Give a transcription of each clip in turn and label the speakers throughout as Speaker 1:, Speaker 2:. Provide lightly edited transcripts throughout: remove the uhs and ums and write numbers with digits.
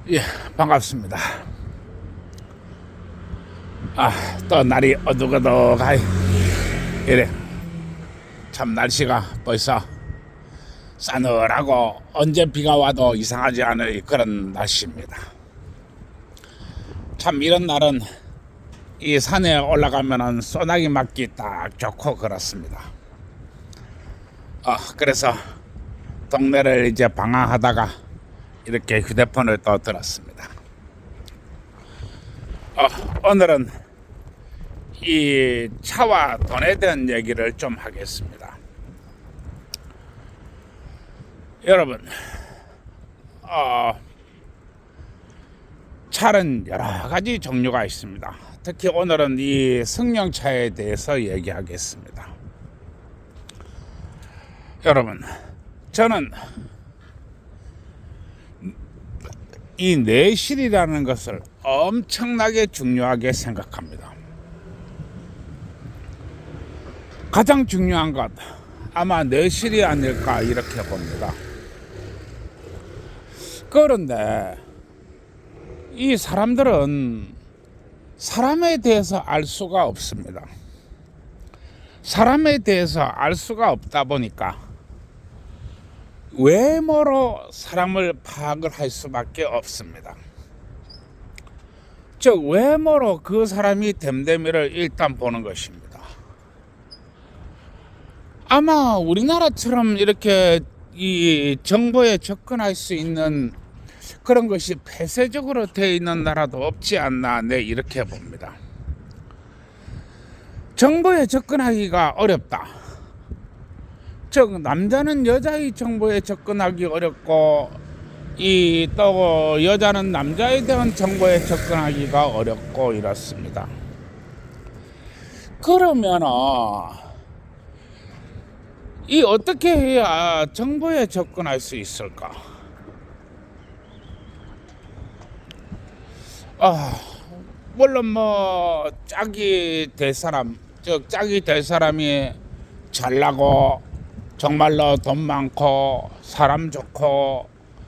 Speaker 1: 예, 반갑습니다. 또 날이 어둑어둑하이. 이래. 참 날씨가 벌써 싸늘하고 언제 비가 와도 이상하지 않을 그런 날씨입니다. 참 이런 날은 이 산에 올라가면은 소나기 맞기 딱 좋고 그렇습니다. 그래서 동네를 이제 방황하다가 이렇게 휴대폰을 또 들었습니다. 오늘은 이 차와 돈에 대한 얘기를 좀 하겠습니다. 여러분, 차는 여러 가지 종류가 있습니다. 특히 오늘은 이 승용차에 대해서 얘기하겠습니다. 여러분, 저는 이 내실이라는 것을 엄청나게 중요하게 생각합니다. 가장 중요한 것 아마 내실이 아닐까 이렇게 봅니다. 그런데 이 사람들은 사람에 대해서 알 수가 없습니다. 사람에 대해서 알 수가 없다 보니까 외모로 사람을 파악을 할 수밖에 없습니다. 즉 외모로 그 사람이 됨됨이를 일단 보는 것입니다. 아마 우리나라처럼 이렇게 이 정보에 접근할 수 있는 그런 것이 폐쇄적으로 되어 있는 나라도 없지 않나 이렇게 봅니다. 정보에 접근하기가 어렵다. 즉 남자는 여자의 정보에 접근하기 어렵고 또 여자는 남자에 대한 정보에 접근하기가 어렵고 이렇습니다. 그러면 이 어떻게 해야 정보에 접근할 수 있을까? 물론 뭐 짝이 될 사람, 즉 짝이 될 사람이 잘나고 정말로 돈 많고 사람 좋고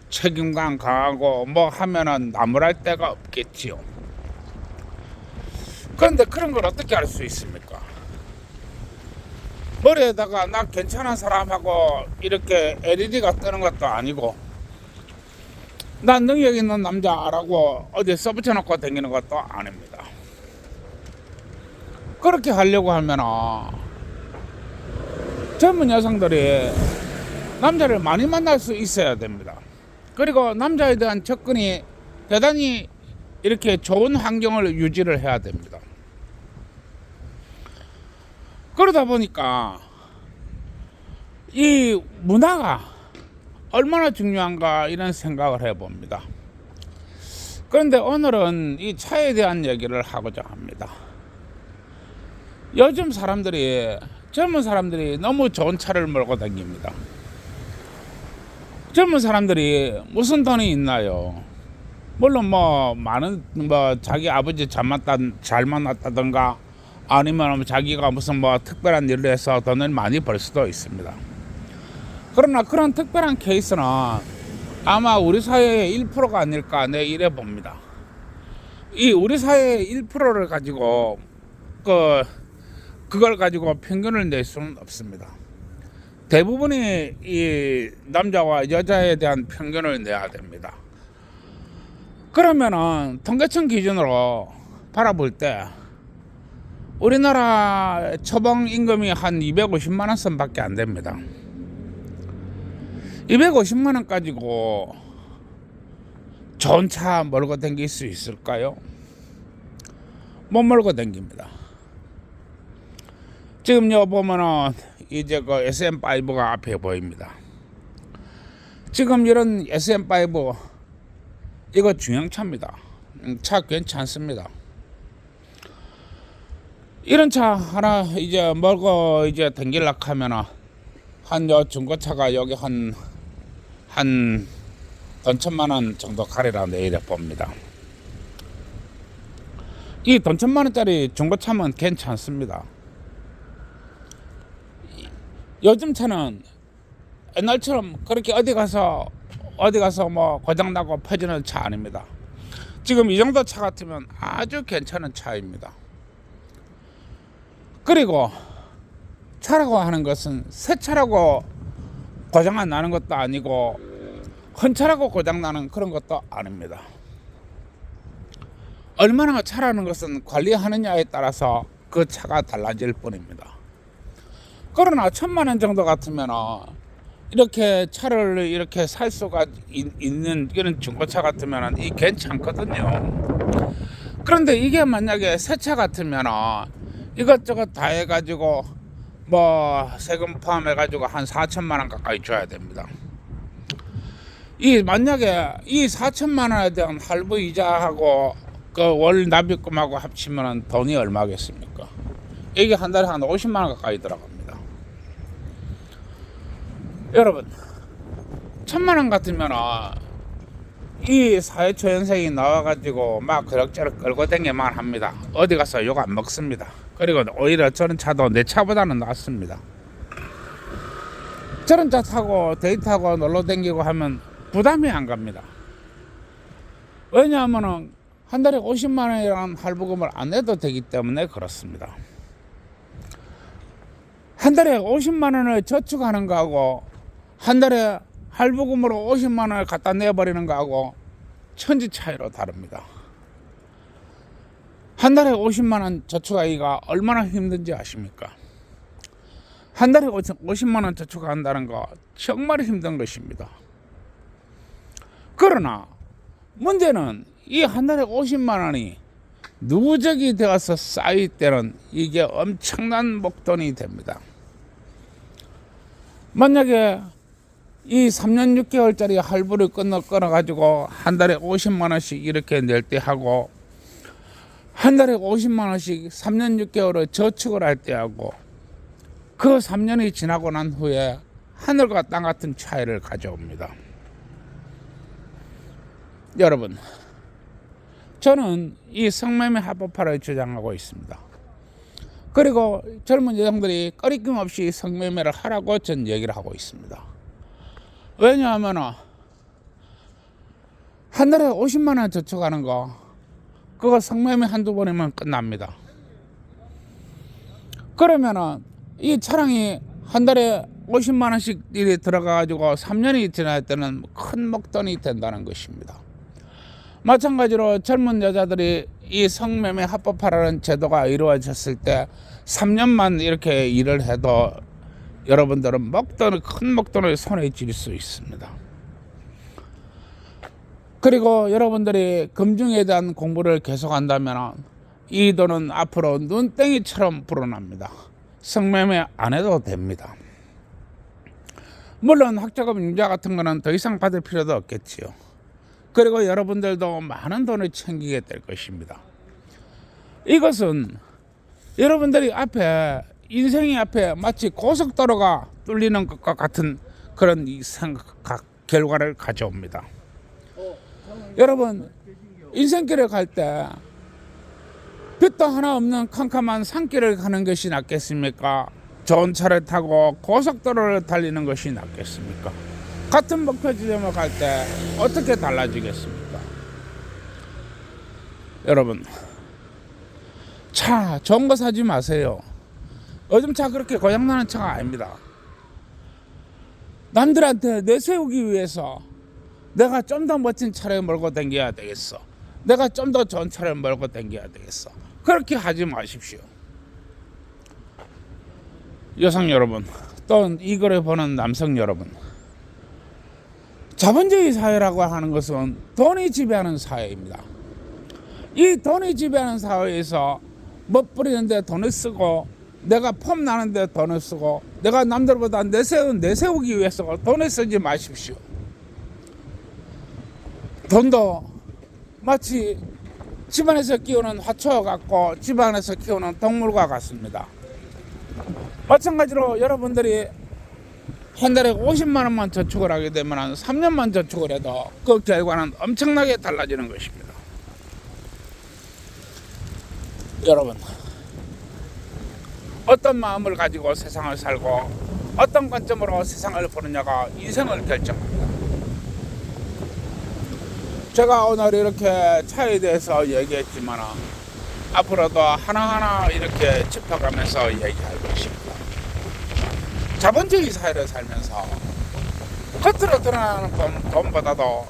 Speaker 1: 책임감 강하고 뭐 하면은 나무랄 데가 없겠지요. 그런데 그런 걸 어떻게 알 수 있습니까? 머리에다가 나 괜찮은 사람하고 이렇게 LED가 뜨는 것도 아니고 난 능력 있는 남자라고 어디 써붙여놓고 다니는 것도 아닙니다. 그렇게 하려고 하면 젊은 여성들이 남자를 많이 만날 수 있어야 됩니다. 그리고 남자에 대한 접근이 대단히 이렇게 좋은 환경을 유지를 해야 됩니다. 그러다 보니까 이 문화가 얼마나 중요한가 이런 생각을 해봅니다. 그런데 오늘은 이 차에 대한 얘기를 하고자 합니다. 요즘 젊은 사람들이 너무 좋은 차를 몰고 다닙니다. 젊은 사람들이 무슨 돈이 있나요? 물론 자기 아버지 잘 만났다든가 아니면 자기가 무슨 특별한 일을 해서 돈을 많이 벌 수도 있습니다. 그러나 그런 특별한 케이스는 아마 우리 사회의 1%가 아닐까 이래 봅니다. 이 우리 사회의 1%를 가지고 그걸 가지고 평균을 낼 수는 없습니다. 대부분이 이 남자와 여자에 대한 평균을 내야 됩니다. 그러면은 통계청 기준으로 바라볼 때 우리나라 초봉 임금이 한 250만 원 선밖에 안 됩니다. 250만 원 가지고 좋은 차 몰고 다닐 수 있을까요? 못 몰고 다닙니다. 지금요 보면은 이제 그 SM5가 앞에 보입니다. 지금 이런 SM5 이거 중형차입니다. 차 괜찮습니다. 이런 차 하나 이제 몰고 이제 다니려고 하면은 중고차가 여기 한 돈 1,000만 원 정도 가리라 이래 봅니다. 이 돈 1,000만 원짜리 중고차면 괜찮습니다. 요즘 차는 옛날처럼 그렇게 어디 가서 어디 가서 뭐 고장나고 퍼지는 차 아닙니다. 지금 이 정도 차 같으면 아주 괜찮은 차입니다. 그리고 차라고 하는 것은 새 차라고 고장 안 나는 것도 아니고 헌차라고 고장 나는 그런 것도 아닙니다. 얼마나 차라는 것은 관리하느냐에 따라서 그 차가 달라질 뿐입니다. 그러나 1,000만 원 정도 같으면 이렇게 차를 이렇게 살 수가 있는 이런 중고차 같으면 이 괜찮거든요. 그런데 이게 만약에 새 차 같으면 이것저것 다 해가지고 뭐 세금 포함해가지고 한 4천만 원 가까이 줘야 됩니다. 이 만약에 이 4천만 원에 대한 할부 이자하고 그 월 납입금하고 합치면 돈이 얼마겠습니까? 이게 한 달에 한 50만 원 가까이 들어갑니다. 여러분, 1,000만 원 같으면 이 사회초년생이 나와가지고 막 그럭저럭 끌고 다니만 합니다. 어디 가서 욕 안 먹습니다. 그리고 오히려 저런 차도 내 차보다는 낫습니다. 저런 차 타고 데이트하고 놀러 다니고 하면 부담이 안 갑니다. 왜냐하면 한 달에 50만 원이라는 할부금을 안 내도 되기 때문에 그렇습니다. 한 달에 50만 원을 저축하는 거하고 한 달에 할부금으로 50만 원을 갖다 내버리는 거하고 천지 차이로 다릅니다. 한 달에 50만 원 저축하기가 얼마나 힘든지 아십니까? 한 달에 50만 원 저축한다는 거 정말 힘든 것입니다. 그러나 문제는 이 한 달에 50만 원이 누적이 되어서 쌓일 때는 이게 엄청난 목돈이 됩니다. 만약에 이 3년 6개월짜리 할부를 끊어가지고 한 달에 50만 원씩 이렇게 낼 때 하고 한 달에 50만 원씩 3년 6개월을 저축을 할 때 하고 그 3년이 지나고 난 후에 하늘과 땅 같은 차이를 가져옵니다. 여러분, 저는 이 성매매 합법화를 주장하고 있습니다. 그리고 젊은 여성들이 꺼리낌 없이 성매매를 하라고 전 얘기를 하고 있습니다. 왜냐하면 한 달에 50만 원 저축하는 거 그거 성매매 한두 번이면 끝납니다. 그러면은 이 차량이 한 달에 50만 원씩 일이 들어가가지고 3년이 지날 때는 큰 목돈이 된다는 것입니다. 마찬가지로 젊은 여자들이 이 성매매 합법화라는 제도가 이루어졌을 때 3년만 이렇게 일을 해도 여러분들은 큰 목돈을 손에 쥘 수 있습니다. 그리고 여러분들이 금융에 대한 공부를 계속한다면 이 돈은 앞으로 눈땡이처럼 불어납니다. 성매매 안 해도 됩니다. 물론 학자금 융자 같은 거는 더 이상 받을 필요도 없겠지요. 그리고 여러분들도 많은 돈을 챙기게 될 것입니다. 이것은 여러분들이 앞에 인생이 앞에 마치 고속도로가 뚫리는 것과 같은 그런 결과를 가져옵니다. 여러분, 인생길을 갈 때 빛도 하나 없는 캄캄한 산길을 가는 것이 낫겠습니까? 좋은 차를 타고 고속도로를 달리는 것이 낫겠습니까? 같은 목표 지점을 갈 때 어떻게 달라지겠습니까? 여러분, 차 좋은 거 사지 마세요. 요즘 차 그렇게 고장나는 차가 아닙니다. 남들한테 내세우기 위해서 내가 좀 더 멋진 차를 몰고 다녀야 되겠어. 내가 좀 더 좋은 차를 몰고 다녀야 되겠어. 그렇게 하지 마십시오. 여성 여러분, 또 이거를 보는 남성 여러분, 자본주의 사회라고 하는 것은 돈이 지배하는 사회입니다. 이 돈이 지배하는 사회에서 멋부리는데 돈을 쓰고 내가 폼 나는데 돈을 쓰고 내가 남들보다 내세우기 위해서 돈을 쓰지 마십시오. 돈도 마치 집안에서 키우는 화초와 같고 집안에서 키우는 동물과 같습니다. 마찬가지로 여러분들이 한 달에 50만 원만 저축을 하게 되면 3년만 저축을 해도 그 결과는 엄청나게 달라지는 것입니다. 여러분, 어떤 마음을 가지고 세상을 살고 어떤 관점으로 세상을 보느냐가 인생을 결정합니다. 제가 오늘 이렇게 차에 대해서 얘기했지만 앞으로도 하나하나 이렇게 짚어가면서 얘기하고 싶다. 자본주의 사회를 살면서 겉으로 드러나는 돈보다도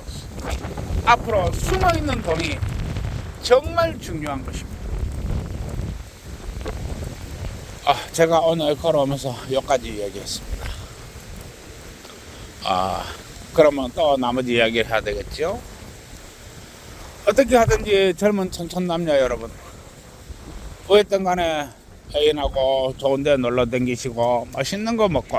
Speaker 1: 앞으로 숨어있는 돈이 정말 중요한 것입니다. 제가 오늘 걸어오면서 여기까지 얘기했습니다. 그러면 또 나머지 이야기를 해야 되겠죠? 어떻게 하든지 젊은 청천남녀 여러분, 어쨌든 간에 애인하고 좋은 데 놀러 다니시고 맛있는 거 먹고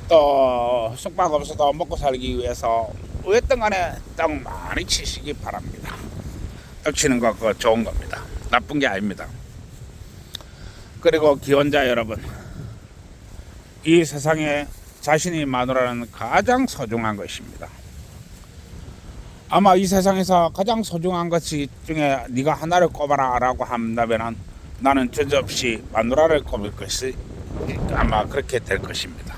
Speaker 1: 또 숙박업소도 먹고 살기 위해서 어쨌든 간에 땅 많이 치시기 바랍니다. 떡 치는 거 그거 좋은 겁니다. 나쁜 게 아닙니다. 그리고 기혼자 여러분, 이 세상에 자신이 마누라는 가장 소중한 것입니다. 아마 이 세상에서 가장 소중한 것이 중에 네가 하나를 꼽아라 라고 한다면 나는 주저없이 마누라를 꼽을 것이 아마 그렇게 될 것입니다.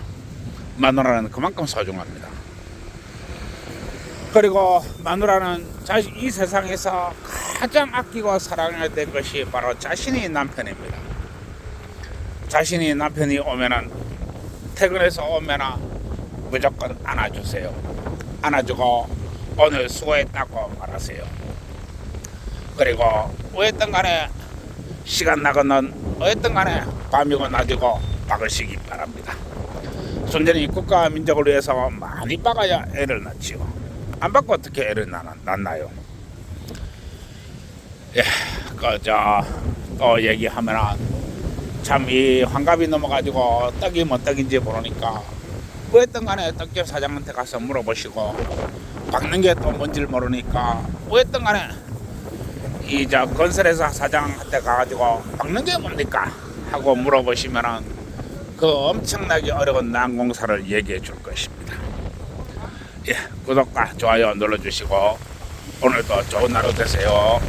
Speaker 1: 마누라는 그만큼 소중합니다. 그리고 마누라는 이 세상에서 가장 아끼고 사랑해야 될 것이 바로 자신이 남편입니다. 자신이 남편이 오면은 퇴근해서 오면은 무조건 안아주세요. 안아주고 오늘 수고했다고 말하세요. 그리고 어쨌든 간에 시간 나거는 어쨌든 간에 밤이고 낮이고 박으시기 바랍니다. 순전히 국가와 민족을 위해서 많이 박아야 애를 낳지요. 안 받고 어떻게 애를 낳나요? 예, 또 얘기하면은 참 이 환갑이 넘어가지고 떡이 뭐 떡인지 모르니까 어쨌든 간에 떡집 사장한테 가서 물어보시고 박는 게 또 뭔지를 모르니까 어쨌든 간에 이 건설회사 사장한테 가가지고 박는 게 뭡니까? 하고 물어보시면은 그 엄청나게 어려운 난공사를 얘기해 줄 것입니다. 예, 구독과 좋아요 눌러주시고 오늘도 좋은 하루 되세요.